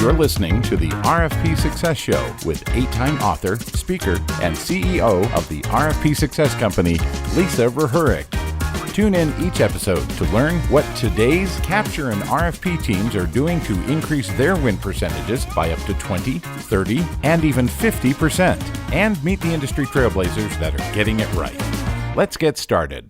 You're listening to the RFP Success Show with 8-time author, speaker, and CEO of the RFP Success Company, Lisa Rehurek. Tune in each episode to learn what today's capture and RFP teams are doing to increase their win percentages by up to 20, 30, and even 50%, and meet the industry trailblazers that are getting it right. Let's get started.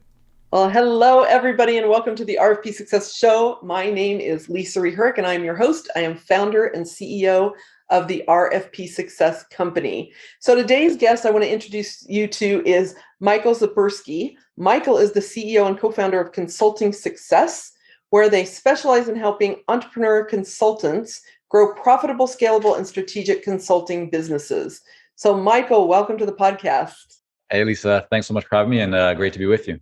Well, hello, everybody, and welcome to the RFP Success Show. My name is Lisa Rehurek, and I am your host. I am founder and CEO of the RFP Success Company. So today's guest I want to introduce you to is Michael Zipursky. Michael is the CEO and co-founder of Consulting Success, where they specialize in helping entrepreneur consultants grow profitable, scalable, and strategic consulting businesses. So Michael, welcome to the podcast. Hey, Lisa. Thanks so much for having me, and great to be with you.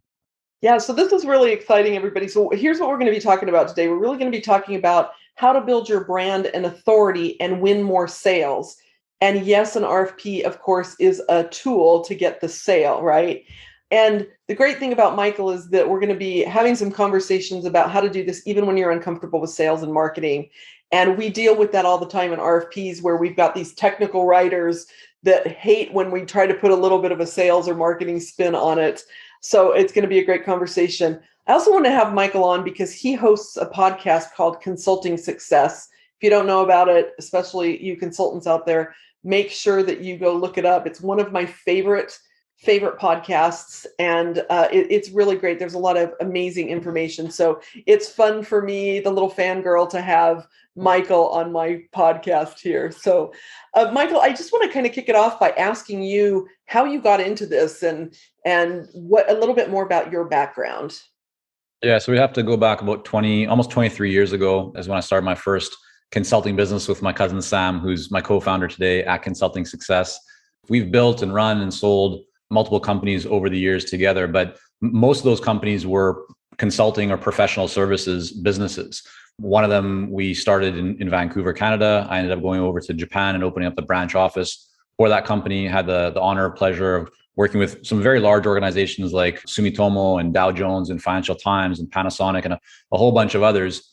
Yeah, so this is really exciting, everybody. So here's what we're going to be talking about today. We're really going to be talking about how to build your brand and authority and win more sales. And yes, an RFP, of course, is a tool to get the sale, right? And the great thing about Michael is that we're going to be having some conversations about how to do this even when you're uncomfortable with sales and marketing. And we deal with that all the time in RFPs, where we've got these technical writers that hate when we try to put a little bit of a sales or marketing spin on it. So it's going to be a great conversation. I also want to have Michael on because he hosts a podcast called Consulting Success. If you don't know about it, especially you consultants out there, make sure that you go look it up. It's one of my favorite podcasts, and it's really great. There's a lot of amazing information. So it's fun for me, the little fangirl, to have Michael on my podcast here. So Michael, I just want to kind of kick it off by asking you how you got into this and what a little bit more about your background. Yeah, so we have to go back about almost 23 years ago is when I started my first consulting business with my cousin Sam, who's my co-founder today at Consulting Success. We've built and run and sold multiple companies over the years together, but most of those companies were consulting or professional services businesses. One of them we started in Vancouver, Canada. I ended up going over to Japan and opening up the branch office for that company. Had the honor and pleasure of working with some very large organizations like Sumitomo and Dow Jones and Financial Times and Panasonic and a whole bunch of others.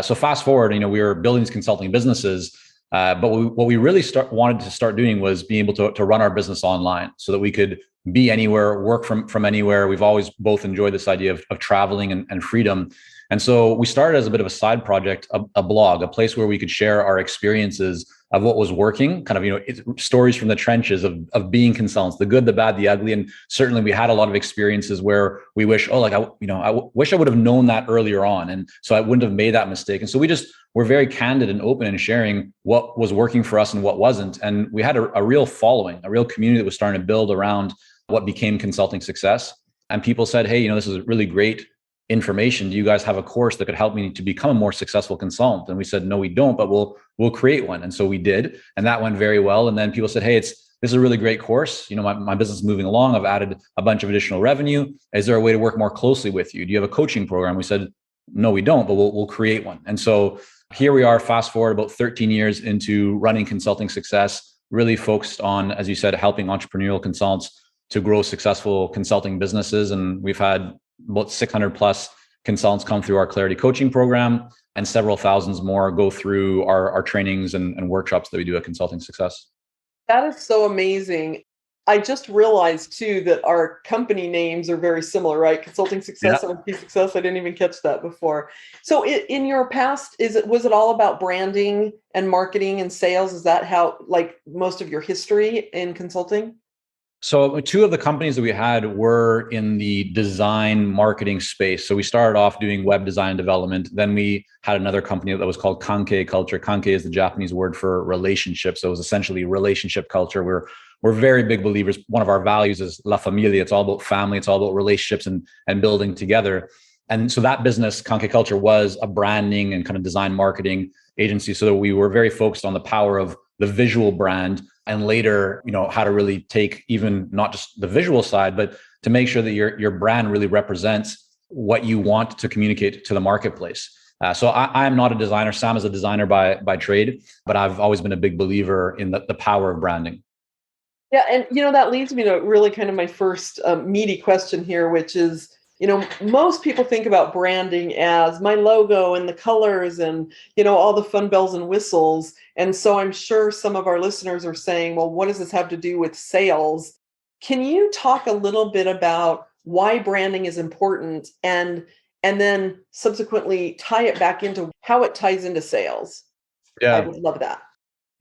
So fast forward, we were building these consulting businesses, but what we really wanted to start doing was being able to run our business online so that we could be anywhere, work from anywhere. We've always both enjoyed this idea of traveling and freedom. And so we started as a bit of a side project, a blog, a place where we could share our experiences of what was working, kind of, stories from the trenches of being consultants, the good, the bad, the ugly. And certainly we had a lot of experiences where we wish, I wish I would have known that earlier on. And so I wouldn't have made that mistake. And so we're very candid and open in sharing what was working for us and what wasn't. And we had a real following, a real community that was starting to build around what became Consulting Success. And people said, hey, this is really great information. Do you guys have a course that could help me to become a more successful consultant? And we said, no, we don't, but we'll create one. And so we did, and that went very well. And then people said, hey, this is a really great course. My business is moving along. I've added a bunch of additional revenue. Is there a way to work more closely with you? Do you have a coaching program? We said, no, we don't, but we'll create one. And so here we are, fast forward about 13 years into running Consulting Success, really focused on, as you said, helping entrepreneurial consultants to grow successful consulting businesses. And we've had about 600 plus consultants come through our Clarity coaching program, and several thousands more go through our trainings and workshops that we do at Consulting Success. That is so amazing. I just realized too that our company names are very similar, right? Consulting Success and RFP Success. I didn't even catch that before. So in your past, was it all about branding and marketing and sales? Is that how, like, most of your history in consulting? So two of the companies that we had were in the design marketing space. So we started off doing web design and development. Then we had another company that was called Kankei Culture. Kankei is the Japanese word for relationship. So it was essentially relationship culture. We're very big believers. One of our values is La Familia. It's all about family. It's all about relationships and building together. And so that business, Kankei Culture, was a branding and kind of design marketing agency. So that we were very focused on the power of the visual brand, and later, how to really take even not just the visual side, but to make sure that your brand really represents what you want to communicate to the marketplace. So I'm not a designer. Sam is a designer by trade, but I've always been a big believer in the power of branding. Yeah, and that leads me to really kind of my first meaty question here, which is, most people think about branding as my logo and the colors and, all the fun bells and whistles. And so I'm sure some of our listeners are saying, well, what does this have to do with sales? Can you talk a little bit about why branding is important and then subsequently tie it back into how it ties into sales? I Yeah. would love that.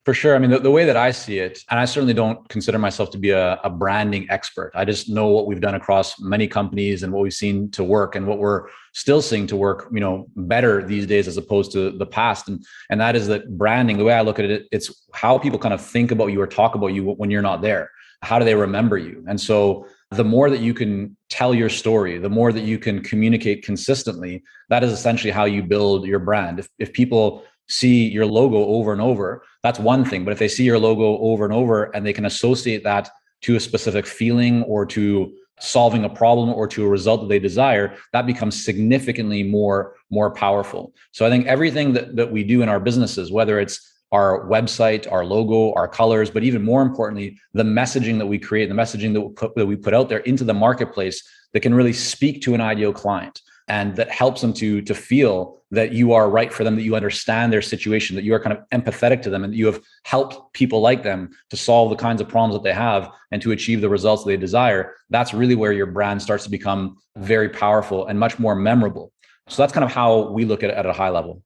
For sure. I mean, the way that I see it, and I certainly don't consider myself to be a branding expert. I just know what we've done across many companies and what we've seen to work and what we're still seeing to work, better these days as opposed to the past. And that is that branding, the way I look at it, it's how people kind of think about you or talk about you when you're not there. How do they remember you? And so the more that you can tell your story, the more that you can communicate consistently, that is essentially how you build your brand. If people see your logo over and over, that's one thing. But if they see your logo over and over and they can associate that to a specific feeling or to solving a problem or to a result that they desire, that becomes significantly more powerful. So I think everything that we do in our businesses, whether it's our website, our logo, our colors, but even more importantly, the messaging that we create, the messaging that we put out there into the marketplace that can really speak to an ideal client and that helps them to feel that you are right for them, that you understand their situation, that you are kind of empathetic to them, and that you have helped people like them to solve the kinds of problems that they have and to achieve the results they desire. That's really where your brand starts to become very powerful and much more memorable. So that's kind of how we look at it at a high level.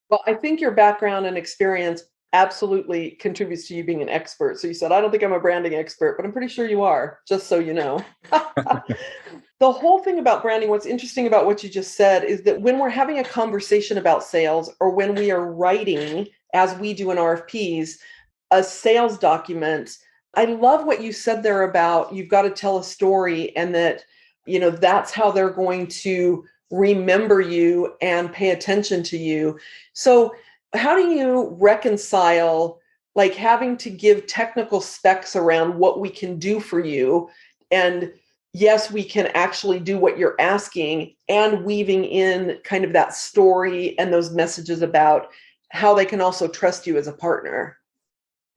Well, I think your background and experience absolutely contributes to you being an expert. So you said, I don't think I'm a branding expert, but I'm pretty sure you are, just so you know. The whole thing about branding, what's interesting about what you just said is that when we're having a conversation about sales or when we are writing, as we do in RFPs, a sales document, I love what you said there about you've got to tell a story and that, that's how they're going to remember you and pay attention to you. So how do you reconcile like having to give technical specs around what we can do for you? And yes, we can actually do what you're asking and weaving in kind of that story and those messages about how they can also trust you as a partner.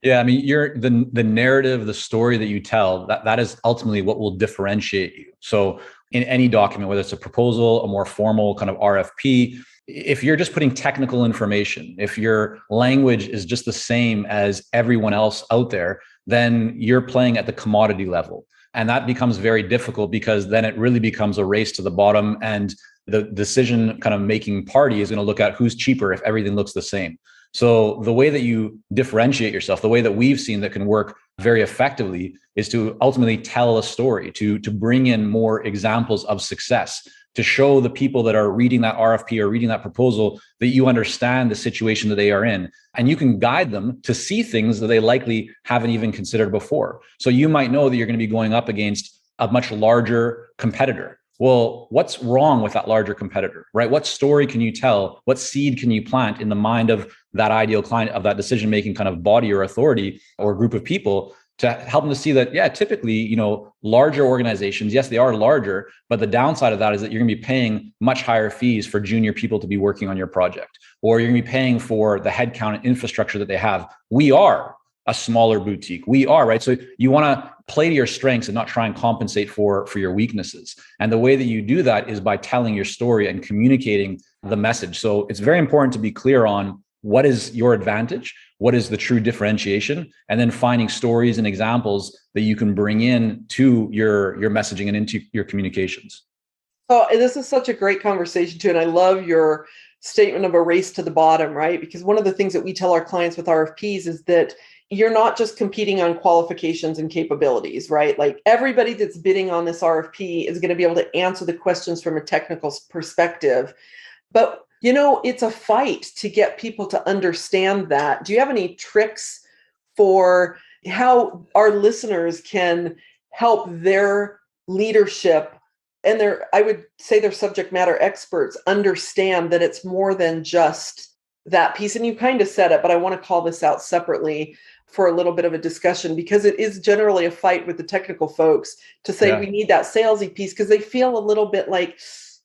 Yeah, I mean, you're the narrative, the story that you tell, that is ultimately what will differentiate you. So in any document, whether it's a proposal, a more formal kind of RFP, if you're just putting technical information, if your language is just the same as everyone else out there, then you're playing at the commodity level. And that becomes very difficult because then it really becomes a race to the bottom, and the decision kind of making party is going to look at who's cheaper if everything looks the same. So the way that you differentiate yourself, the way that we've seen that can work very effectively is to ultimately tell a story, to bring in more examples of success, to show the people that are reading that RFP or reading that proposal that you understand the situation that they are in. And you can guide them to see things that they likely haven't even considered before. So you might know that you're going to be going up against a much larger competitor. Well, what's wrong with that larger competitor, right? What story can you tell? What seed can you plant in the mind of that ideal client, of that decision-making kind of body or authority or group of people to help them to see that, yeah, typically, larger organizations, yes, they are larger, but the downside of that is that you're going to be paying much higher fees for junior people to be working on your project, or you're going to be paying for the headcount and infrastructure that they have. We are a smaller boutique. We are, right? So you want to play to your strengths and not try and compensate for your weaknesses. And the way that you do that is by telling your story and communicating the message. So it's very important to be clear on what is your advantage, what is the true differentiation, and then finding stories and examples that you can bring in to your messaging and into your communications. Oh, this is such a great conversation too. And I love your statement of a race to the bottom, right? Because one of the things that we tell our clients with RFPs is that you're not just competing on qualifications and capabilities, right? Like everybody that's bidding on this RFP is going to be able to answer the questions from a technical perspective. But, it's a fight to get people to understand that. Do you have any tricks for how our listeners can help their leadership and I would say their subject matter experts understand that it's more than just that piece? And you kind of said it, but I want to call this out separately for a little bit of a discussion, because it is generally a fight with the technical folks to say we need that salesy piece because they feel a little bit like,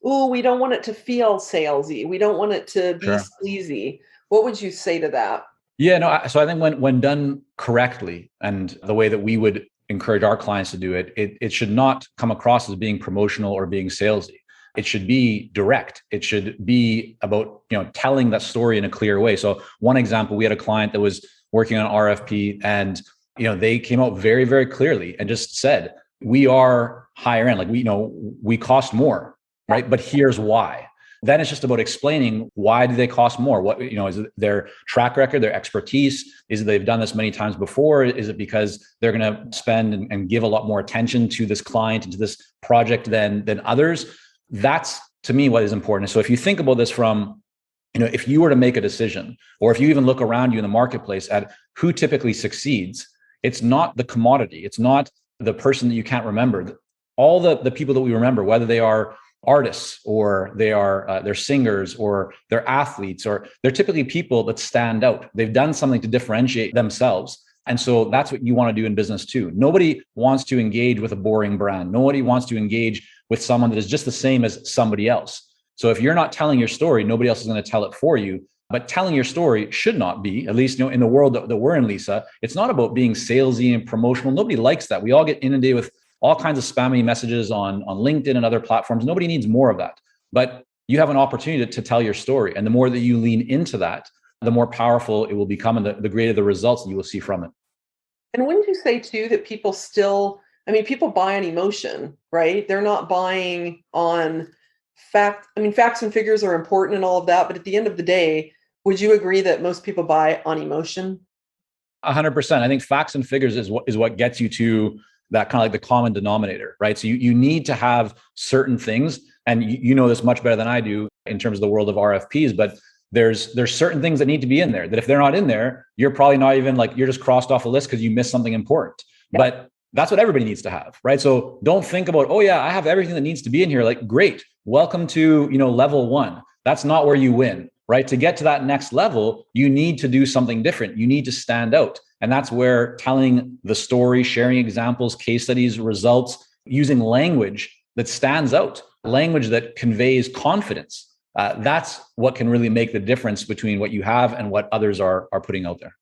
oh, we don't want it to feel salesy. We don't want it to be sleazy. What would you say to that? Yeah, no. So I think when done correctly, and the way that we would encourage our clients to do it, it should not come across as being promotional or being salesy. It should be direct. It should be about, telling that story in a clear way. So one example, we had a client that was working on RFP, and, they came out very, very clearly and just said, we are higher end. Like, we cost more, right? But here's why. Then it's just about explaining, why do they cost more? What, is it their track record, their expertise? Is it they've done this many times before? Is it because they're going to spend and give a lot more attention to this client and to this project than others? That's, to me, what is important. So if you think about this from, if you were to make a decision, or if you even look around you in the marketplace at who typically succeeds, it's not the commodity. It's not the person that you can't remember. All the people that we remember, whether they are artists or they're singers or they're athletes, or they're typically people that stand out. They've done something to differentiate themselves. And so that's what you want to do in business too. Nobody wants to engage with a boring brand. Nobody wants to engage with someone that is just the same as somebody else. So if you're not telling your story, nobody else is going to tell it for you. But telling your story should not be, at least in the world that we're in, Lisa, it's not about being salesy and promotional. Nobody likes that. We all get inundated with all kinds of spammy messages on LinkedIn and other platforms. Nobody needs more of that. But you have an opportunity to tell your story. And the more that you lean into that, the more powerful it will become, and the greater the results that you will see from it. And wouldn't you say too that people people buy on emotion, right? They're not buying on fact. Facts and figures are important and all of that. But at the end of the day, would you agree that most people buy on emotion? 100%. I think facts and figures is what gets you to that kind of like the common denominator, right? So you need to have certain things, and you know this much better than I do in terms of the world of RFPs, but there's certain things that need to be in there that if they're not in there, you're probably not even you're just crossed off a list because you missed something important. Yeah. But that's what everybody needs to have, right? So don't think about, oh yeah, I have everything that needs to be in here. Like, great, welcome to, level 1. That's not where you win, right? To get to that next level, you need to do something different. You need to stand out. And that's where telling the story, sharing examples, case studies, results, using language that stands out, language that conveys confidence. That's what can really make the difference between what you have and what others are putting out there.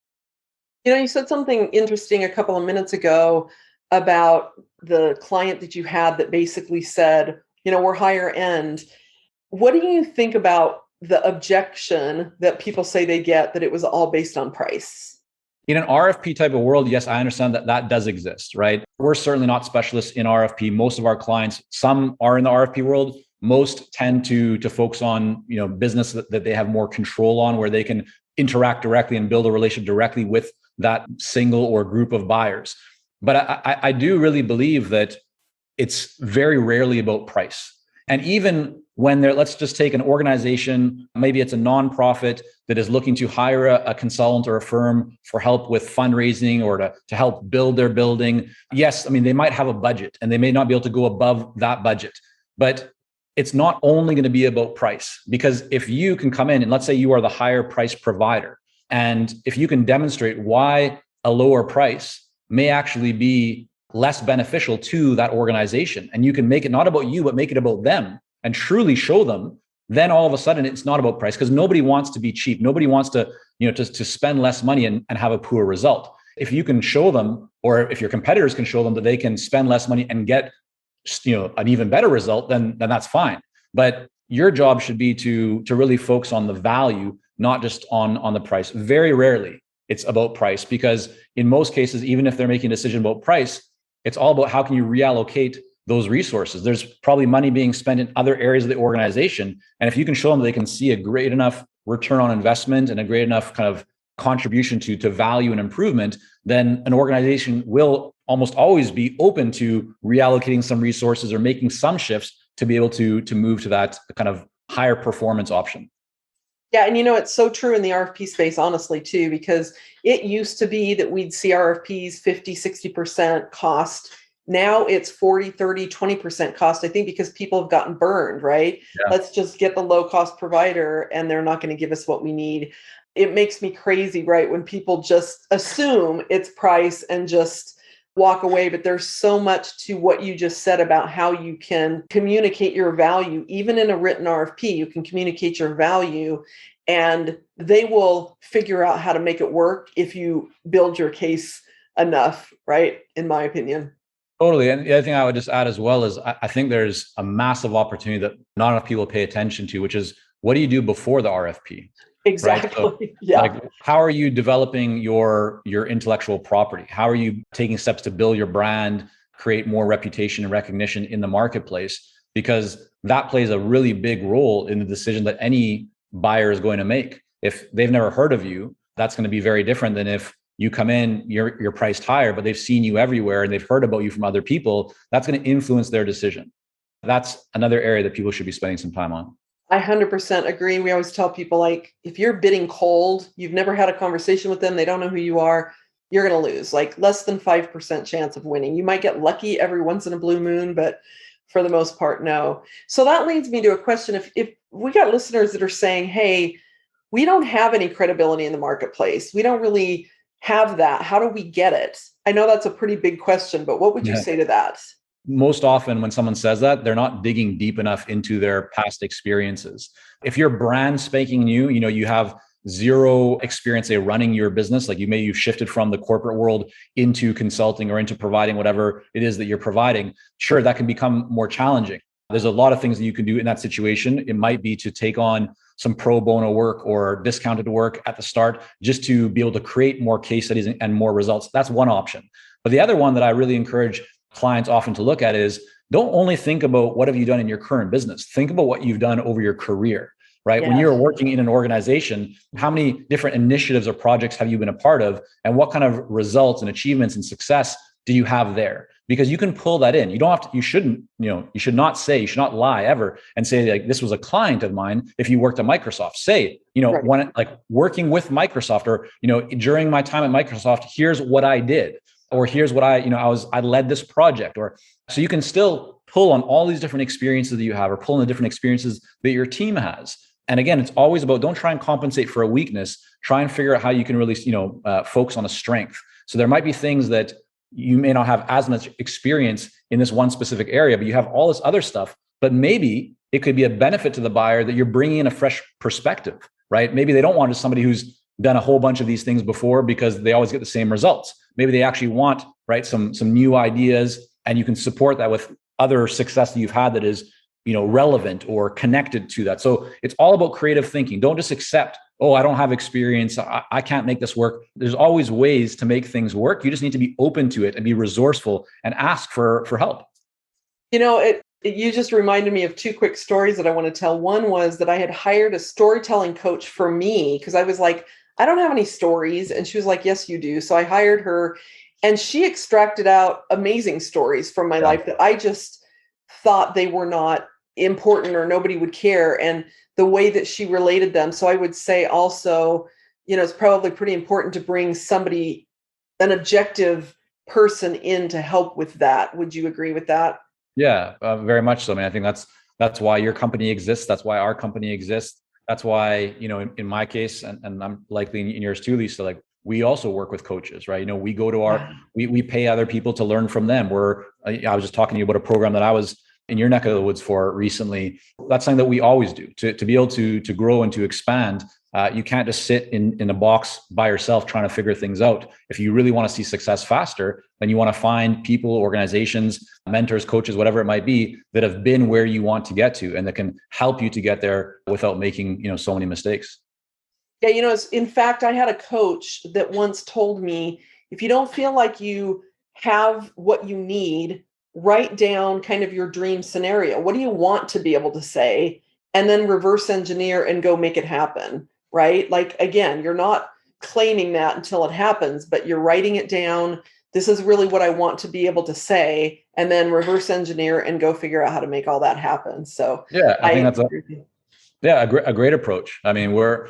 You said something interesting a couple of minutes ago about the client that you had that basically said, we're higher end. What do you think about the objection that people say they get that it was all based on price? In an RFP type of world, yes, I understand that does exist, right? We're certainly not specialists in RFP. Most of our clients, some are in the RFP world. Most tend to focus on, business that they have more control on, where they can interact directly and build a relationship directly with that single or group of buyers. But I do really believe that it's very rarely about price. And even when let's just take an organization, maybe it's a nonprofit that is looking to hire a consultant or a firm for help with fundraising or to help build their building. Yes, they might have a budget and they may not be able to go above that budget, but it's not only going to be about price. Because if you can come in and let's say you are the higher price provider, and if you can demonstrate why a lower price may actually be less beneficial to that organization, and you can make it not about you, but make it about them and truly show them, then all of a sudden it's not about price, because nobody wants to be cheap. Nobody wants to, to spend less money and have a poor result. If you can show them, or if your competitors can show them that they can spend less money and get, an even better result, then that's fine. But your job should be to really focus on the value, not just on the price. Very rarely it's about price, because in most cases, even if they're making a decision about price, it's all about how can you reallocate those resources. There's probably money being spent in other areas of the organization. And if you can show them they can see a great enough return on investment and a great enough kind of contribution to value and improvement, then an organization will almost always be open to reallocating some resources or making some shifts to be able to move to that kind of higher performance option. Yeah. And it's so true in the RFP space, honestly, too, because it used to be that we'd see RFPs 50, 60% cost. Now it's 40, 30, 20% cost, I think, because people have gotten burned, right? Yeah. Let's just get the low cost provider and they're not going to give us what we need. It makes me crazy, right? When people just assume it's price and just walk away. But there's so much to what you just said about how you can communicate your value. Even in a written RFP, you can communicate your value and they will figure out how to make it work if you build your case enough, right? In my opinion. Totally. And the other thing I would just add as well is I think there's a massive opportunity that not enough people pay attention to, which is what do you do before the RFP? Right. Exactly. So, Yeah. like, how are you developing your intellectual property? How are you taking steps to build your brand, create more reputation and recognition in the marketplace? Because that plays a really big role in the decision that any buyer is going to make. If they've never heard of you, that's going to be very different than if you come in, you're priced higher, but they've seen you everywhere and they've heard about you from other people. That's going to influence their decision. That's another area that people should be spending some time on. I 100% agree. We always tell people, like, if you're bidding cold, you've never had a conversation with them, they don't know who you are, you're going to lose. Like, less than 5% chance of winning. You might get lucky every once in a blue moon, but for the most part, no. So that leads me to a question. If we got listeners that are saying, hey, we don't have any credibility in the marketplace, we don't really have that, how do we get it? I know that's a pretty big question, but what would you say to that? Most often when someone says that, they're not digging deep enough into their past experiences. If you're brand spanking new, you have zero experience, say, running your business, like you've shifted from the corporate world into consulting or into providing whatever it is that you're providing, sure, that can become more challenging. There's a lot of things that you can do in that situation. It might be to take on some pro bono work or discounted work at the start, just to be able to create more case studies and more results. That's one option. But the other one that I really encourage clients often to look at is, don't only think about what have you done in your current business. Think about what you've done over your career, right? Yes. When you're working in an organization, how many different initiatives or projects have you been a part of? And what kind of results and achievements and success do you have there? Because you can pull that in. You should not lie ever and say, like, this was a client of mine. If you worked at Microsoft, say, right, when, like, working with Microsoft, or, during my time at Microsoft, here's what I did, or here's what I led this project. Or so you can still pull on all these different experiences that you have, or pull on the different experiences that your team has. And again, it's always about, don't try and compensate for a weakness. Try and figure out how you can really, focus on a strength. So there might be things that you may not have as much experience in this one specific area, but you have all this other stuff. But maybe it could be a benefit to the buyer that you're bringing in a fresh perspective, right? Maybe they don't want just somebody who's done a whole bunch of these things before because they always get the same results. Maybe they actually want, right, some new ideas, and you can support that with other success that you've had that is, relevant or connected to that. So it's all about creative thinking. Don't just accept, oh, I don't have experience, I can't make this work. There's always ways to make things work. You just need to be open to it and be resourceful and ask for help. You just reminded me of two quick stories that I want to tell. One was that I had hired a storytelling coach for me because I was like, I don't have any stories. And she was like, yes, you do. So I hired her, and she extracted out amazing stories from my life that I just thought they were not important or nobody would care. And the way that she related them. So I would say also, it's probably pretty important to bring somebody, an objective person, in to help with that. Would you agree with that? Yeah, very much so. I mean, I think that's why your company exists. That's why our company exists. That's why, in my case, and I'm likely in yours too, Lisa, like, we also work with coaches, right? We go to we pay other people to learn from them. I was just talking to you about a program that I was in your neck of the woods for recently. That's something that we always do to be able to grow and to expand. You can't just sit in a box by yourself trying to figure things out. If you really want to see success faster, then you want to find people, organizations, mentors, coaches, whatever it might be, that have been where you want to get to and that can help you to get there without making, so many mistakes. Yeah, in fact, I had a coach that once told me, if you don't feel like you have what you need, write down kind of your dream scenario. What do you want to be able to say? And then reverse engineer and go make it happen, right? Like, again, you're not claiming that until it happens, but you're writing it down. This is really what I want to be able to say, and then reverse engineer and go figure out how to make all that happen. So yeah, I think that's a great approach. I mean, or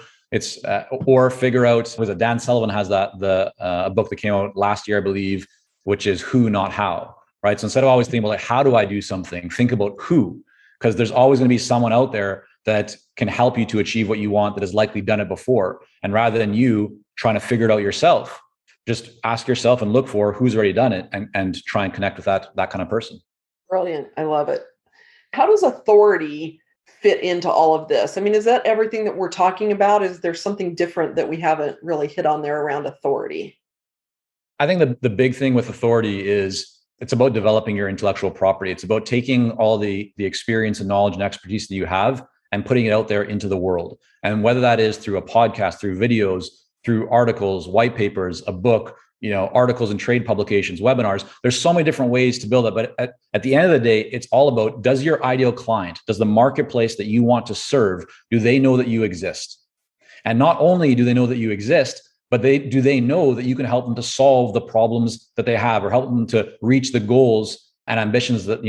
figure out, was it Dan Sullivan has a book that came out last year, I believe, which is Who, Not How, right? So instead of always thinking about, like, how do I do something, think about who, because there's always going to be someone out there that can help you to achieve what you want that has likely done it before. And rather than you trying to figure it out yourself, just ask yourself and look for who's already done it and try and connect with that kind of person. Brilliant. I love it. How does authority fit into all of this? I mean, is that everything that we're talking about? Is there something different that we haven't really hit on there around authority? I think the big thing with authority is it's about developing your intellectual property. It's about taking all the experience and knowledge and expertise that you have and putting it out there into the world. And whether that is through a podcast, through videos, through articles, white papers, a book, articles in trade publications, webinars, there's so many different ways to build it. But at the end of the day, it's all about, does your ideal client, does the marketplace that you want to serve, do they know that you exist? And not only do they know that you exist, but do they know that you can help them to solve the problems that they have or help them to reach the goals and ambitions that,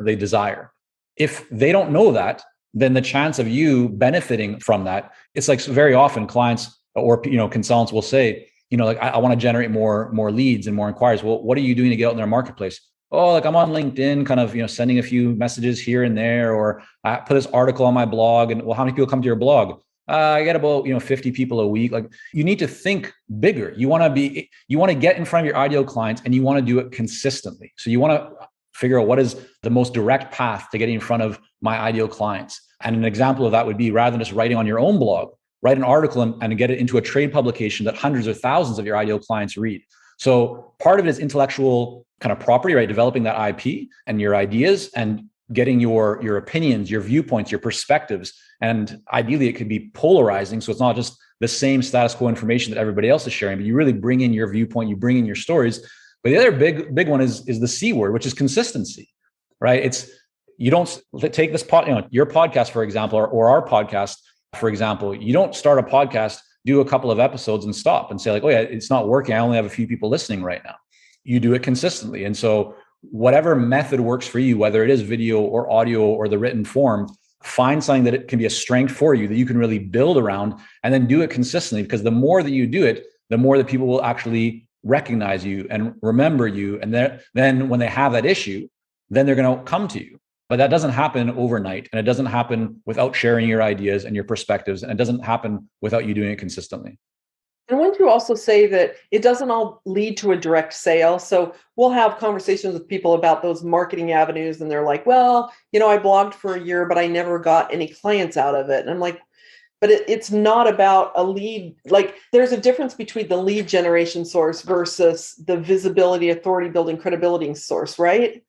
they desire? If they don't know that, then the chance of you benefiting from that, it's like very often clients or, consultants will say, I want to generate more leads and more inquiries. Well, what are you doing to get out in their marketplace? Oh, like I'm on LinkedIn, kind of, sending a few messages here and there, or I put this article on my blog. And well, how many people come to your blog? I get about 50 people a week. Like, you need to think bigger. You want to get in front of your ideal clients, and you want to do it consistently. So you want to figure out what is the most direct path to getting in front of my ideal clients. And an example of that would be, rather than just writing on your own blog, write an article and get it into a trade publication that hundreds or thousands of your ideal clients read. So part of it is intellectual kind of property, right? Developing that IP and your ideas and getting your opinions, your viewpoints, your perspectives. And ideally, it could be polarizing. So it's not just the same status quo information that everybody else is sharing, but you really bring in your viewpoint, you bring in your stories. But the other big one is the C word, which is consistency, right? You don't take this your podcast, for example, or our podcast, for example. You don't start a podcast, do a couple of episodes and stop and say like, oh yeah, it's not working. I only have a few people listening right now. You do it consistently. And so whatever method works for you, whether it is video or audio or the written form, find something that it can be a strength for you that you can really build around, and then do it consistently. Because the more that you do it, the more that people will actually recognize you and remember you. And then when they have that issue, then they're going to come to you. But that doesn't happen overnight, and it doesn't happen without sharing your ideas and your perspectives, and it doesn't happen without you doing it consistently. And wouldn't you also say that it doesn't all lead to a direct sale? So we'll have conversations with people about those marketing avenues, and they're like, well, I blogged for a year, but I never got any clients out of it. And I'm like, but it's not about a lead. Like, there's a difference between the lead generation source versus the visibility, authority building, credibility source, right?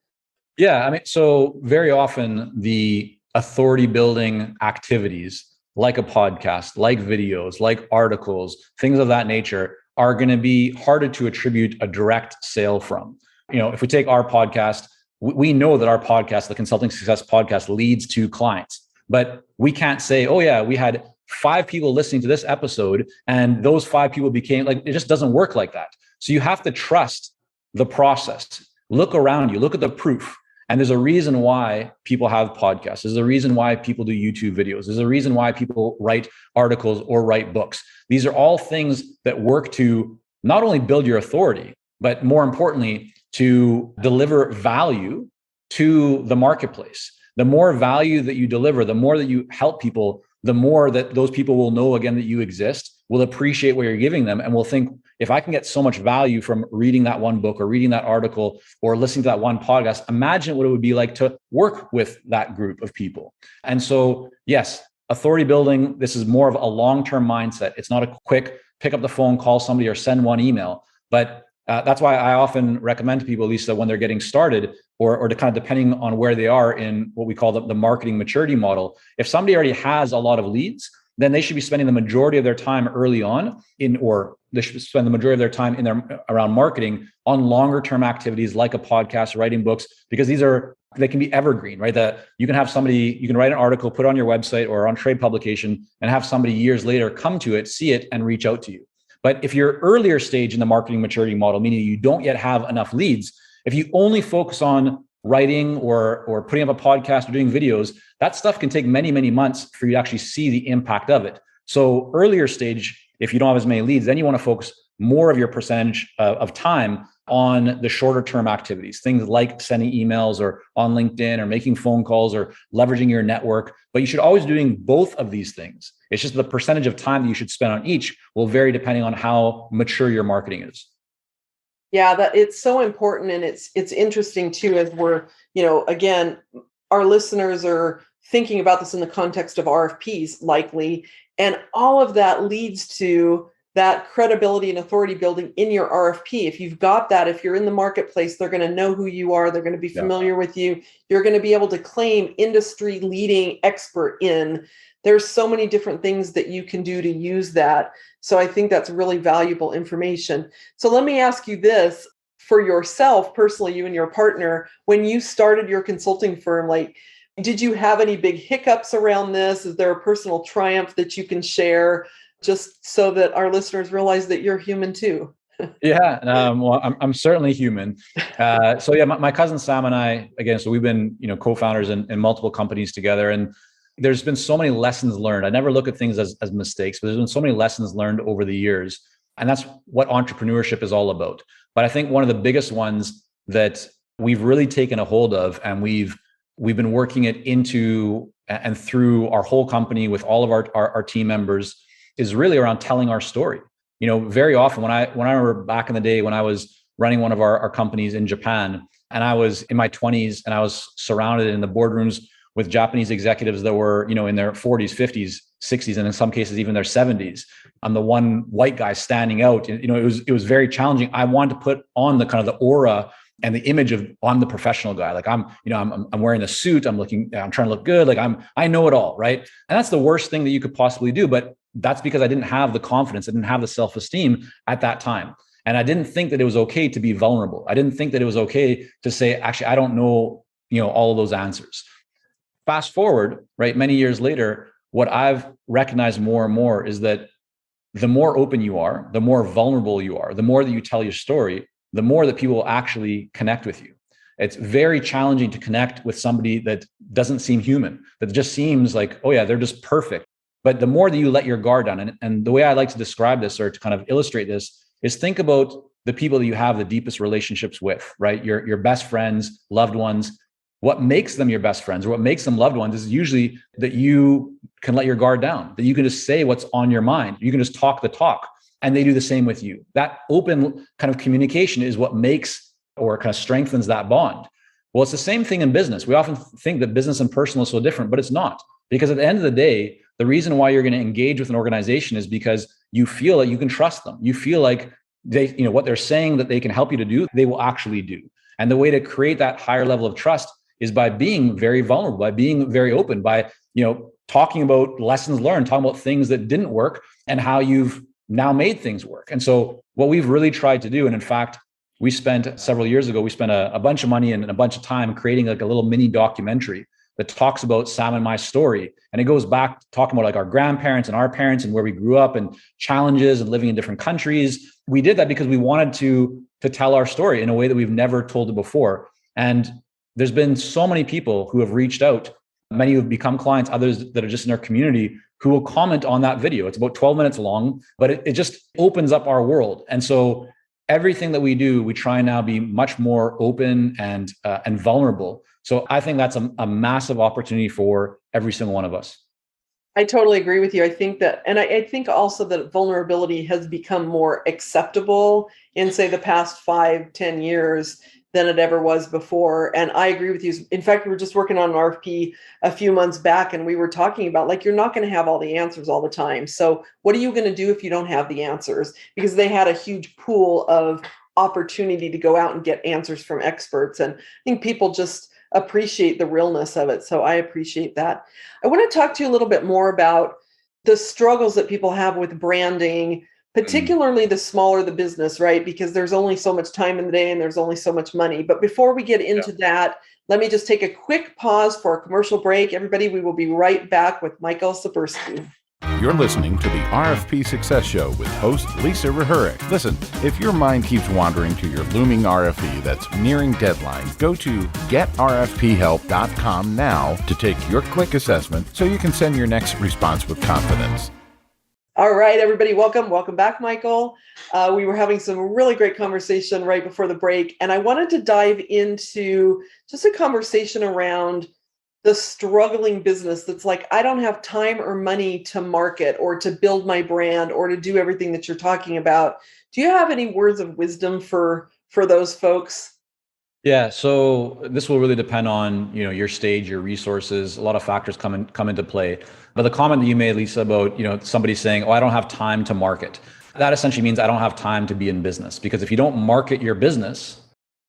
Yeah, I mean, so very often the authority building activities, like a podcast, like videos, like articles, things of that nature, are going to be harder to attribute a direct sale from. If we take our podcast, we know that our podcast, the Consulting Success Podcast, leads to clients, but we can't say, oh yeah, we had 5 people listening to this episode and those 5 people became, like, it just doesn't work like that. So you have to trust the process. Look around you, look at the proof. And there's a reason why people have podcasts. There's a reason why people do YouTube videos. There's a reason why people write articles or write books. These are all things that work to not only build your authority, but more importantly, to deliver value to the marketplace. The more value that you deliver, the more that you help people, the more that those people will know again that you exist, will appreciate what you're giving them, and will think, if I can get so much value from reading that one book or reading that article or listening to that one podcast, imagine what it would be like to work with that group of people. And so, yes, authority building, this is more of a long-term mindset. It's not a quick pick up the phone, call somebody, or send one email. But that's why I often recommend to people, Lisa, when they're getting started, or to kind of depending on where they are in what we call the marketing maturity model. If somebody already has a lot of leads, then they should be spending the majority of their time early on or they should spend the majority of their time around marketing on longer term activities like a podcast, writing books, because they can be evergreen, right? That you can have somebody, you can write an article, put it on your website or on trade publication, and have somebody years later come to it, see it, and reach out to you. But if you're earlier stage in the marketing maturity model, meaning you don't yet have enough leads, if you only focus on writing or putting up a podcast or doing videos, that stuff can take many, many months for you to actually see the impact of it. So earlier stage, if you don't have as many leads, then you want to focus more of your percentage of time on the shorter term activities, things like sending emails or on LinkedIn or making phone calls or leveraging your network. But you should always be doing both of these things. It's just the percentage of time that you should spend on each will vary depending on how mature your marketing is. Yeah, that it's so important. And it's interesting too, as we're, again, our listeners are thinking about this in the context of RFPs likely. And all of that leads to that credibility and authority building in your RFP. If you've got that, if you're in the marketplace, they're going to know who you are. They're going to be familiar with you. You're going to be able to claim industry leading expert in. There's so many different things that you can do to use that. So I think that's really valuable information. So let me ask you this for yourself personally, you and your partner, when you started your consulting firm, like, did you have any big hiccups around this? Is there a personal triumph that you can share just so that our listeners realize that you're human too? Yeah, well, I'm certainly human. So yeah, my cousin Sam and I, again, so we've been, co-founders in multiple companies together, and there's been so many lessons learned. I never look at things as mistakes, but there's been so many lessons learned over the years. And that's what entrepreneurship is all about. But I think one of the biggest ones that we've really taken a hold of, and we've been working it into and through our whole company with all of our team members, is really around telling our story. Very often when I remember back in the day when I was running one of our companies in Japan, and I was in my 20s, and I was surrounded in the boardrooms with Japanese executives that were, in their 40s, 50s, 60s, and in some cases even their 70s. I'm the one white guy standing out. It was very challenging. I wanted to put on the kind of the aura and the image of I'm the professional guy. Like I'm wearing a suit. I'm trying to look good. Like I know it all, right? And that's the worst thing that you could possibly do. But that's because I didn't have the confidence. I didn't have the self-esteem at that time. And I didn't think that it was okay to be vulnerable. I didn't think that it was okay to say, actually, I don't know, all of those answers. Fast forward, right? Many years later, what I've recognized more and more is that the more open you are, the more vulnerable you are, the more that you tell your story, the more that people will actually connect with you. It's very challenging to connect with somebody that doesn't seem human, that just seems like, oh yeah, they're just perfect. But the more that you let your guard down, and the way I like to describe this or to kind of illustrate this is think about the people that you have the deepest relationships with, right? Your best friends, loved ones. What makes them your best friends or what makes them loved ones is usually that you can let your guard down, that you can just say what's on your mind. You can just talk the talk, and they do the same with you. That open kind of communication is what makes or kind of strengthens that bond. Well, it's the same thing in business. We often think that business and personal is so different, but it's not. Because at the end of the day, the reason why you're going to engage with an organization is because you feel that you can trust them. You feel like they, what they're saying that they can help you to do, they will actually do. And the way to create that higher level of trust is by being very vulnerable, by being very open, by, talking about lessons learned, talking about things that didn't work and how you've now made things work. And so what we've really tried to do, and in fact, we spent several years ago, we spent a bunch of money and a bunch of time creating like a little mini documentary that talks about Sam and my story. And it goes back talking about like our grandparents and our parents and where we grew up and challenges and living in different countries. We did that because we wanted to tell our story in a way that we've never told it before. And there's been so many people who have reached out, many who have become clients, others that are just in our community who will comment on that video. It's about 12 minutes long, but it just opens up our world. And so everything that we do, we try now be much more open and vulnerable. So I think that's a massive opportunity for every single one of us. I totally agree with you. I think that, and I think also that vulnerability has become more acceptable in, say, the past 5-10 years than it ever was before. And I agree with you. In fact, we were just working on an RFP a few months back, and we were talking about, like, you're not going to have all the answers all the time. So what are you going to do if you don't have the answers? Because they had a huge pool of opportunity to go out and get answers from experts. And I think people just appreciate the realness of it. So I appreciate that. I want to talk to you a little bit more about the struggles that people have with branding, particularly the smaller the business, right? Because there's only so much time in the day and there's only so much money. But before we get into that, let me just take a quick pause for a commercial break. Everybody, we will be right back with Michael Zipursky. You're listening to the RFP Success Show with host Lisa Rehurek. Listen, if your mind keeps wandering to your looming RFP that's nearing deadline, go to getrfphelp.com now to take your quick assessment so you can send your next response with confidence. All right, everybody, welcome. Welcome back, Michael. We were having some really great conversation right before the break, and I wanted to dive into just a conversation around the struggling business that's like, I don't have time or money to market or to build my brand or to do everything that you're talking about. Do you have any words of wisdom for those folks? Yeah, so this will really depend on, your stage, your resources. A lot of factors come into play. But the comment that you made, Lisa, about, somebody saying, "Oh, I don't have time to market." That essentially means I don't have time to be in business, because if you don't market your business,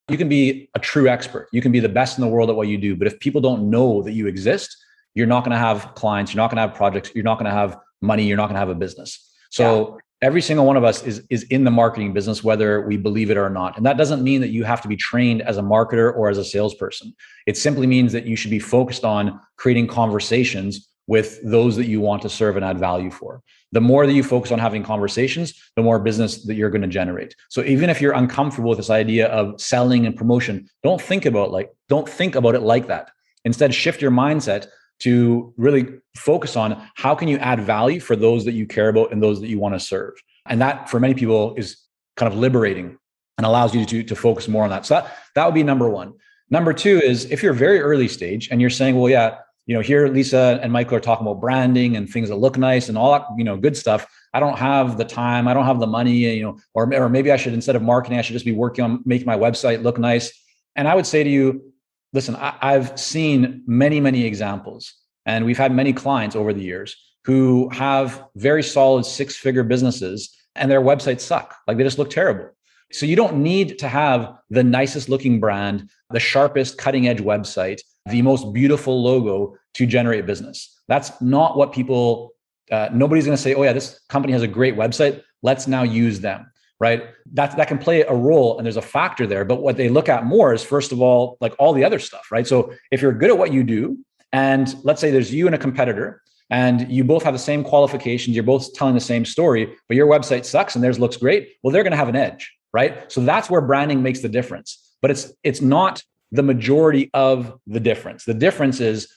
you can be a true expert. You can be the best in the world at what you do. But if people don't know that you exist, you're not going to have clients, you're not going to have projects, you're not going to have money, you're not going to have a business. So every single one of us is in the marketing business, whether we believe it or not. And that doesn't mean that you have to be trained as a marketer or as a salesperson. It simply means that you should be focused on creating conversations with those that you want to serve and add value for. The more that you focus on having conversations, the more business that you're going to generate. So even if you're uncomfortable with this idea of selling and promotion, don't think about it like that. Instead, shift your mindset to really focus on how can you add value for those that you care about and those that you want to serve. And that, for many people, is kind of liberating and allows you to focus more on that. So that would be number one. Number two is, if you're very early stage and you're saying, well, yeah, here Lisa and Michael are talking about branding and things that look nice and all that, good stuff. I don't have the time, I don't have the money, or maybe I should, instead of marketing, I should just be working on making my website look nice. And I would say to you, listen, I've seen many, many examples, and we've had many clients over the years who have very solid 6-figure businesses and their websites suck. Like, they just look terrible. So you don't need to have the nicest looking brand, the sharpest cutting edge website, the most beautiful logo to generate business. That's not what people, nobody's going to say, oh yeah, this company has a great website, let's now use them. Right? That can play a role, and there's a factor there. But what they look at more is, first of all, like all the other stuff, right? So if you're good at what you do, and let's say there's you and a competitor, and you both have the same qualifications, you're both telling the same story, but your website sucks and theirs looks great, well, they're going to have an edge, right? So that's where branding makes the difference. But it's not the majority of the difference. The difference is,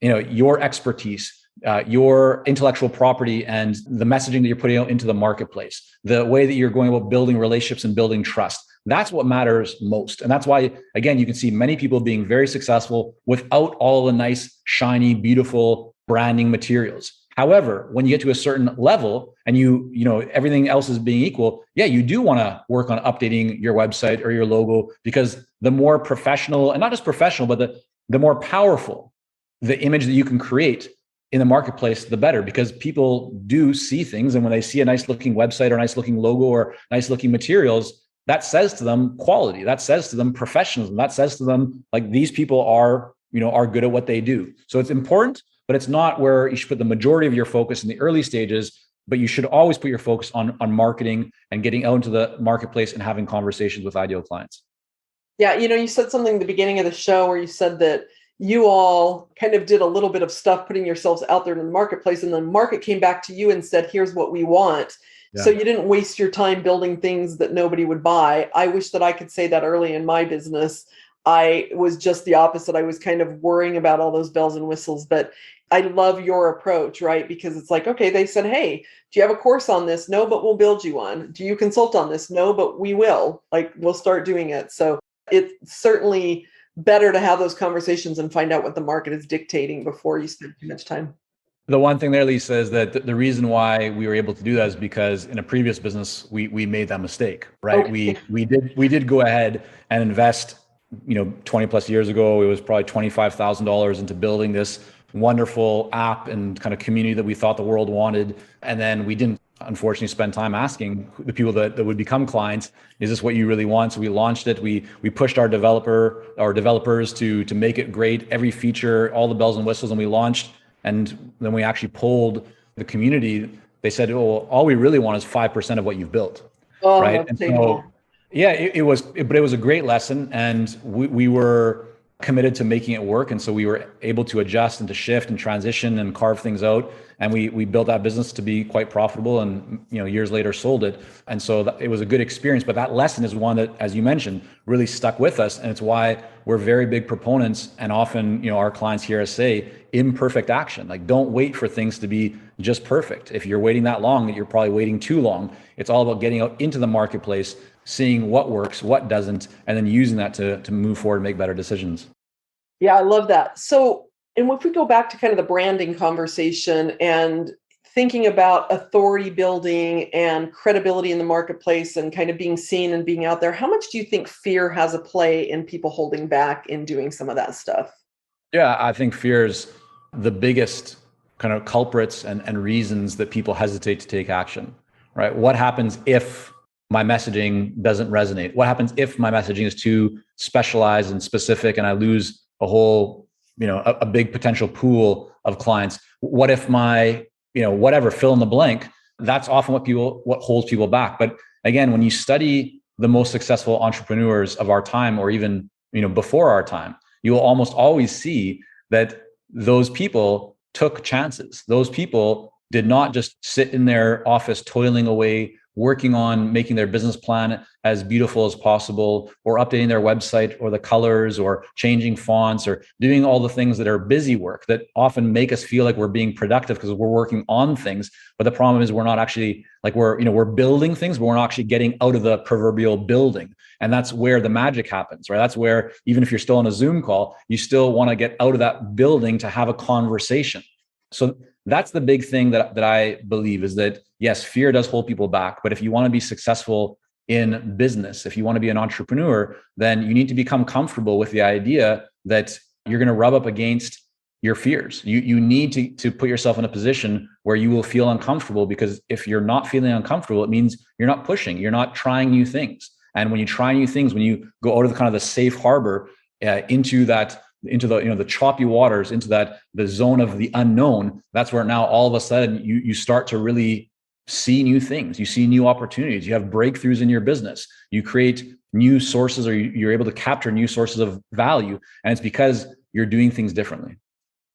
your expertise, your intellectual property, and the messaging that you're putting out into the marketplace, the way that you're going about building relationships and building trust. That's what matters most. And that's why, again, you can see many people being very successful without all the nice, shiny, beautiful branding materials. However, when you get to a certain level and everything else is being equal, yeah, you do want to work on updating your website or your logo, because the more professional, and not just professional, but the more powerful the image that you can create in the marketplace, the better, because people do see things. And when they see a nice looking website or nice looking logo or nice looking materials, that says to them quality, that says to them professionalism, that says to them, like, these people are good at what they do. So it's important, but it's not where you should put the majority of your focus in the early stages. But you should always put your focus on marketing and getting out into the marketplace and having conversations with ideal clients. Yeah. You said something at the beginning of the show where you said that you all kind of did a little bit of stuff putting yourselves out there in the marketplace, and the market came back to you and said, here's what we want. Yeah. So you didn't waste your time building things that nobody would buy. I wish that I could say that early in my business. I was just the opposite. I was kind of worrying about all those bells and whistles, but I love your approach, right? Because it's like, okay, they said, hey, do you have a course on this? No, but we'll build you one. Do you consult on this? No, but we will. Like, we'll start doing it. So it's certainly better to have those conversations and find out what the market is dictating before you spend too much time. The one thing there, Lisa, is that the reason why we were able to do that is because in a previous business, we made that mistake, right? Okay. We did go ahead and invest, 20 plus years ago, it was probably $25,000 into building this wonderful app and kind of community that we thought the world wanted. And then we didn't, unfortunately, spend time asking the people that would become clients, is this what you really want? So we launched it. We pushed our developers to make it great, every feature, all the bells and whistles, and we launched. And then we actually polled the community. They said, oh, all we really want is 5% of what you've built. Oh, right. And so, yeah, it was a great lesson. And we were committed to making it work. And so we were able to adjust and to shift and transition and carve things out. And we built that business to be quite profitable, and years later sold it. And so it was a good experience. But that lesson is one that, as you mentioned, really stuck with us. And it's why we're very big proponents, and often our clients hear us say, imperfect action. Like, don't wait for things to be just perfect. If you're waiting that long, you're probably waiting too long. It's all about getting out into the marketplace, seeing what works, what doesn't, and then using that to move forward and make better decisions. Yeah, I love that. So, and if we go back to kind of the branding conversation and thinking about authority building and credibility in the marketplace and kind of being seen and being out there, how much do you think fear has a play in people holding back in doing some of that stuff? Yeah, I think fear is the biggest kind of culprits and reasons that people hesitate to take action, right? What happens if my messaging doesn't resonate? What happens if my messaging is too specialized and specific and I lose a whole, a big potential pool of clients? What if my, whatever, fill in the blank? That's often what holds people back. But again, when you study the most successful entrepreneurs of our time, or even, before our time, you will almost always see that those people took chances. Those people did not just sit in their office toiling away, working on making their business plan as beautiful as possible, or updating their website, or the colors, or changing fonts, or doing all the things that are busy work that often make us feel like we're being productive because we're working on things. But the problem is we're not actually, like, we're building things, but we're not actually getting out of the proverbial building. And that's where the magic happens, right? That's where, even if you're still on a Zoom call, you still want to get out of that building to have a conversation. So that's the big thing that I believe, is that yes, fear does hold people back. But if you want to be successful in business, if you want to be an entrepreneur, then you need to become comfortable with the idea that you're going to rub up against your fears. You need to put yourself in a position where you will feel uncomfortable, because if you're not feeling uncomfortable, it means you're not pushing, you're not trying new things. And when you try new things, when you go out of the kind of the safe harbor into the choppy waters, into the zone of the unknown, that's where now all of a sudden you start to really see new things. You see new opportunities. You have breakthroughs in your business. You create new sources, or you're able to capture new sources of value. And it's because you're doing things differently.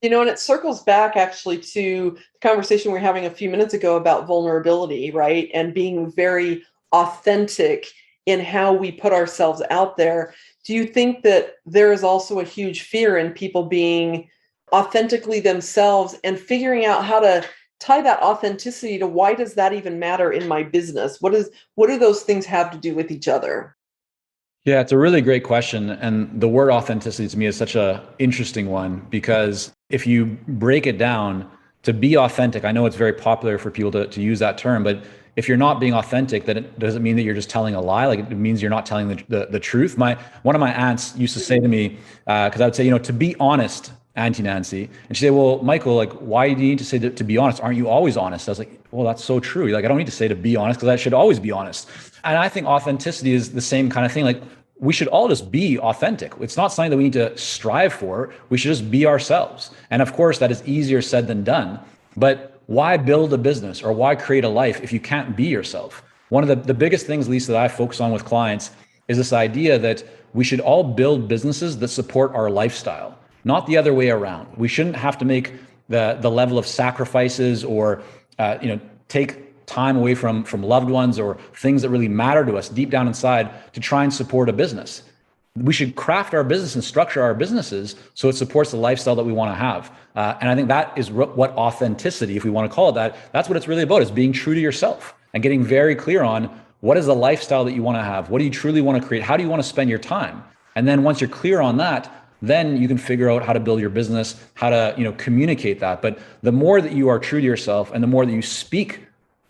And it circles back actually to the conversation we were having a few minutes ago about vulnerability, right? And being very authentic in how we put ourselves out there. Do you think that there is also a huge fear in people being authentically themselves and figuring out how to tie that authenticity to, why does that even matter in my business? What do those things have to do with each other? Yeah, it's a really great question. And the word authenticity to me is such an interesting one, because if you break it down, to be authentic, I know it's very popular for people to use that term, but if you're not being authentic, then it doesn't mean that you're just telling a lie. Like, it means you're not telling the truth. One of my aunts used to say to me, because I would say, to be honest, Auntie Nancy, and she'd say, well, Michael, like, why do you need to say to be honest? Aren't you always honest? I was like, well, that's so true. Like, I don't need to say to be honest, because I should always be honest. And I think authenticity is the same kind of thing. Like, we should all just be authentic. It's not something that we need to strive for. We should just be ourselves. And of course, that is easier said than done. But why build a business, or why create a life if you can't be yourself? One of the biggest things, Lisa, that I focus on with clients is this idea that we should all build businesses that support our lifestyle, not the other way around. We shouldn't have to make the level of sacrifices, or take time away from loved ones, or things that really matter to us deep down inside, to try and support a business. We should craft our business and structure our businesses so it supports the lifestyle that we want to have. And I think that is what authenticity, if we want to call it that, that's what it's really about, is being true to yourself and getting very clear on what is the lifestyle that you want to have. What do you truly want to create? How do you want to spend your time? And then once you're clear on that, then you can figure out how to build your business, how to communicate that. But the more that you are true to yourself, and the more that you speak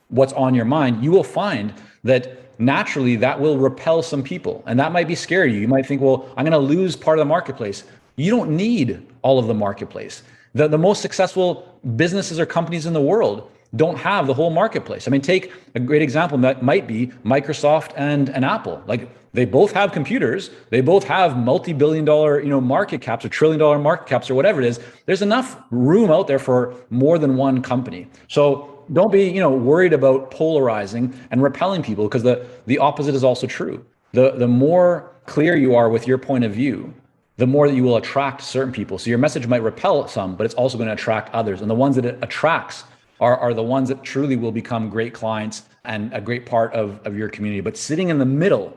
what's on your mind, you will find that naturally that will repel some people. And that might be scary. You might think, well, I'm going to lose part of the marketplace. You don't need all of the marketplace. The most successful businesses or companies in the world don't have the whole marketplace. I mean, take a great example that might be Microsoft and Apple. Like, they both have computers. They both have multi-billion-dollar, market caps, or trillion-dollar market caps, or whatever it is. There's enough room out there for more than one company. So don't be, worried about polarizing and repelling people, because the opposite is also true. The more clear you are with your point of view, the more that you will attract certain people. So your message might repel some, but it's also going to attract others. And the ones that it attracts are the ones that truly will become great clients and a great part of your community. But sitting in the middle,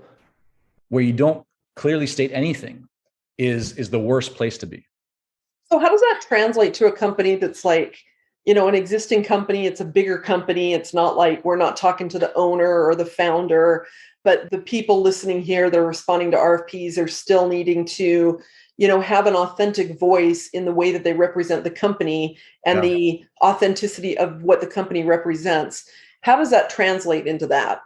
where you don't clearly state anything, is the worst place to be. So how does that translate to a company that's like, an existing company? It's a bigger company. It's not like we're not talking to the owner or the founder, but the people listening here, they're responding to RFPs, are still needing to, have an authentic voice in the way that they represent the company, and the authenticity of what the company represents. How does that translate into that?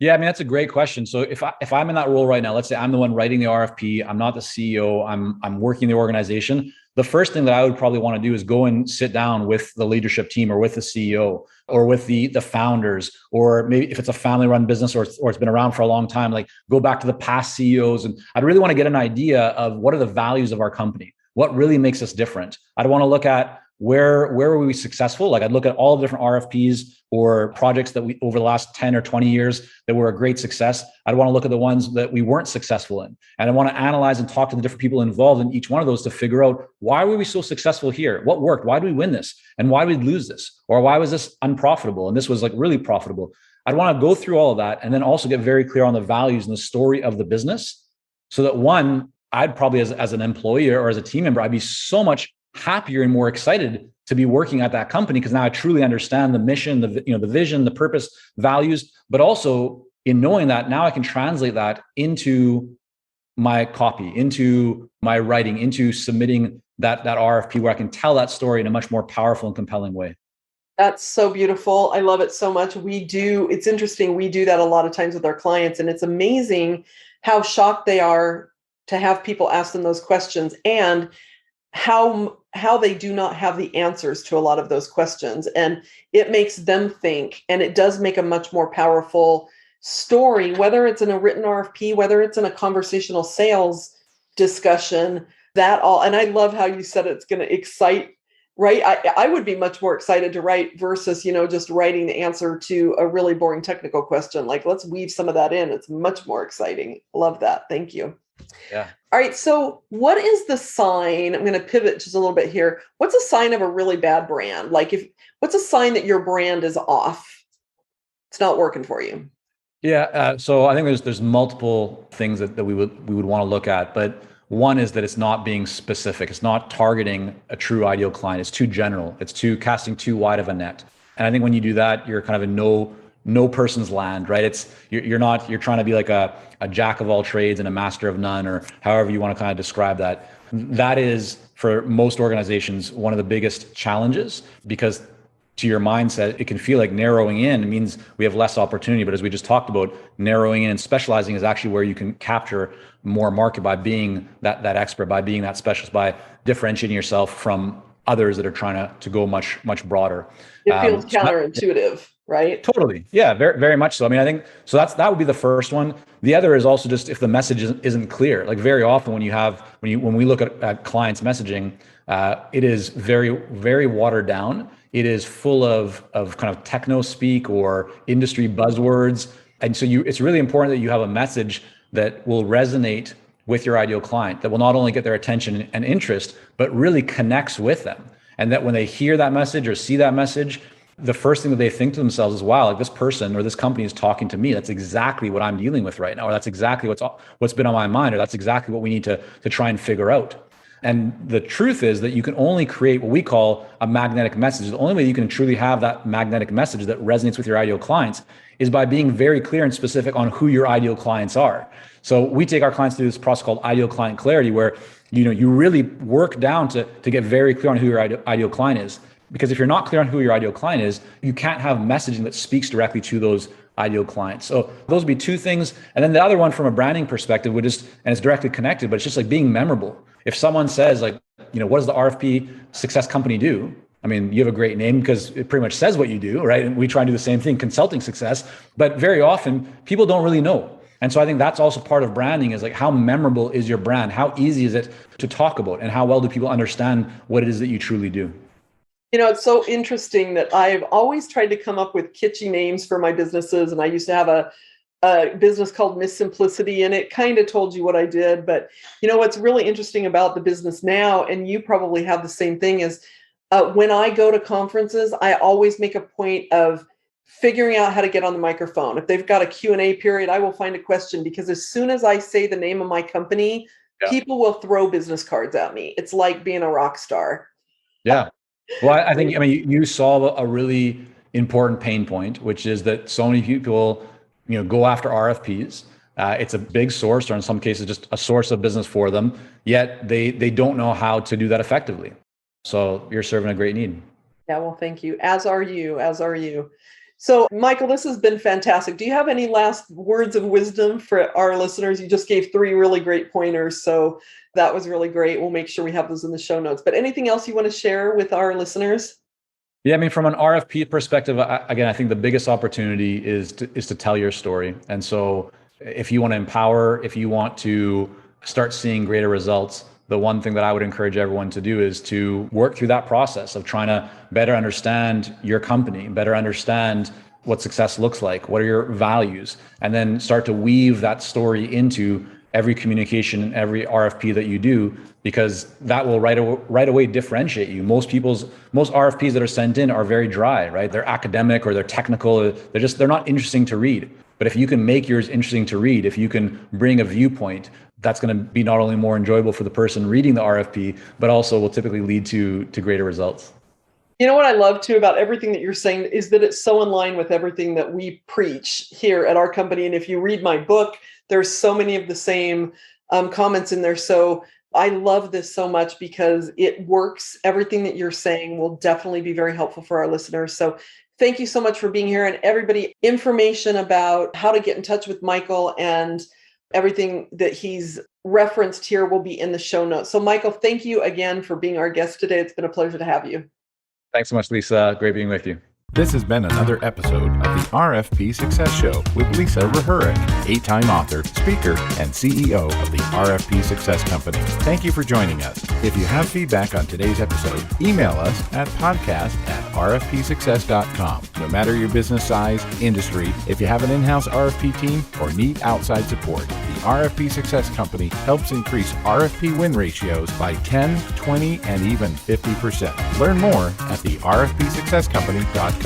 Yeah, I mean, that's a great question. So if I'm in that role right now, let's say I'm the one writing the RFP, I'm not the CEO, I'm working the organization. the first thing that I would probably want to do is go and sit down with the leadership team or with the CEO or with the founders, or maybe if it's a family run business or it's been around for a long time, like go back to the past CEOs. And I'd really want to get an idea of what are the values of our company? What really makes us different? I'd want to look at where were we successful? Like I'd look at all the different RFPs or projects that we over the last 10 or 20 years that were a great success. I'd want to look at the ones that we weren't successful in. And I want to analyze and talk to the different people involved in each one of those to figure out, why were we so successful here? What worked? Why did we win this? And why did we lose this? Or why was this unprofitable? And this was like really profitable. I'd want to go through all of that and then also get very clear on the values and the story of the business, so that one, I'd probably as an employee or as a team member, I'd be so much happier and more excited to be working at that company, because now I truly understand the mission, the vision, the purpose, values, but also in knowing that now I can translate that into my copy, into my writing, into submitting that RFP, where I can tell that story in a much more powerful and compelling way. That's so beautiful. I love it so much. It's interesting. We do that a lot of times with our clients, and it's amazing how shocked they are to have people ask them those questions, and how they do not have the answers to a lot of those questions. And it makes them think, and it does make a much more powerful story, whether it's in a written RFP, whether it's in a conversational sales discussion, that all. And I love how you said it's going to excite, right? I would be much more excited to write versus, just writing the answer to a really boring technical question. Like, let's weave some of that in. It's much more exciting. Love that. Thank you. Yeah. All right. So what is the sign? I'm going to pivot just a little bit here. What's a sign of a really bad brand? Like what's a sign that your brand is off? It's not working for you. Yeah. So I think there's multiple things that we would want to look at, but one is that it's not being specific. It's not targeting a true ideal client. It's too general. It's casting too wide of a net. And I think when you do that, you're kind of in no person's land, right? You're trying to be like a jack of all trades and a master of none, or however you want to kind of describe that. That is, for most organizations, one of the biggest challenges, because to your mindset, it can feel like narrowing in means we have less opportunity. But as we just talked about, narrowing in and specializing is actually where you can capture more market by being that expert, by being that specialist, by differentiating yourself from others that are trying to go much, much broader. It feels counterintuitive, right? Totally. Yeah, very, very much so. I mean, I think so. That would be the first one. The other is also just if the message isn't clear. Like very often when we look at clients' messaging, it is very, very watered down. It is full of kind of techno speak or industry buzzwords. And so it's really important that you have a message that will resonate with your ideal client, that will not only get their attention and interest, but really connects with them. And that when they hear that message or see that message, the first thing that they think to themselves is, wow, like this person or this company is talking to me. That's exactly what I'm dealing with right now. Or that's exactly what's been on my mind, or that's exactly what we need to try and figure out. And the truth is that you can only create what we call a magnetic message. The only way you can truly have that magnetic message that resonates with your ideal clients is by being very clear and specific on who your ideal clients are. So we take our clients through this process called ideal client clarity, where you really work down to get very clear on who your ideal client is. Because if you're not clear on who your ideal client is, you can't have messaging that speaks directly to those ideal clients. So those would be two things. And then the other one from a branding perspective and it's directly connected, but it's just like being memorable. If someone says like, what does the RFP success company do? I mean, you have a great name because it pretty much says what you do, right? And we try and do the same thing, consulting success, but very often people don't really know. And so I think that's also part of branding, is like, how memorable is your brand? How easy is it to talk about? And how well do people understand what it is that you truly do? It's so interesting that I've always tried to come up with kitschy names for my businesses. And I used to have a business called Miss Simplicity, and it kind of told you what I did. But what's really interesting about the business now, and you probably have the same thing, is when I go to conferences, I always make a point of figuring out how to get on the microphone. If they've got a Q&A period, I will find a question, because as soon as I say the name of my company, people will throw business cards at me. It's like being a rock star. Yeah. Well, I think, you solve a really important pain point, which is that so many people, go after RFPs. It's a big source, or in some cases, just a source of business for them. Yet they don't know how to do that effectively. So you're serving a great need. Yeah, well, thank you. As are you. So, Michael, this has been fantastic. Do you have any last words of wisdom for our listeners? You just gave 3 really great pointers. So that was really great. We'll make sure we have those in the show notes. But anything else you want to share with our listeners? Yeah, I mean, from an RFP perspective, again, I think the biggest opportunity is to tell your story. And so if you want to empower, if you want to start seeing greater results, the one thing that I would encourage everyone to do is to work through that process of trying to better understand your company, better understand what success looks like, what are your values, and then start to weave that story into every communication and every RFP that you do, because that will right away differentiate you. Most RFPs that are sent in are very dry, right? They're academic or they're technical. They're not interesting to read. But if you can make yours interesting to read, if you can bring a viewpoint, that's going to be not only more enjoyable for the person reading the RFP, but also will typically lead to greater results. You know what I love too about everything that you're saying is that it's so in line with everything that we preach here at our company. And if you read my book, there's so many of the same comments in there. So I love this so much because it works. Everything that you're saying will definitely be very helpful for our listeners. So thank you so much for being here. And everybody, information about how to get in touch with Michael and everything that he's referenced here will be in the show notes. So Michael, thank you again for being our guest today. It's been a pleasure to have you. Thanks so much, Lisa. Great being with you. This has been another episode of the RFP Success Show with Lisa Rehurek, 8-time author, speaker, and CEO of the RFP Success Company. Thank you for joining us. If you have feedback on today's episode, email us at podcast@rfpsuccess.com. No matter your business size, industry, if you have an in-house RFP team, or need outside support, the RFP Success Company helps increase RFP win ratios by 10, 20, and even 50%. Learn more at the rfpsuccesscompany.com.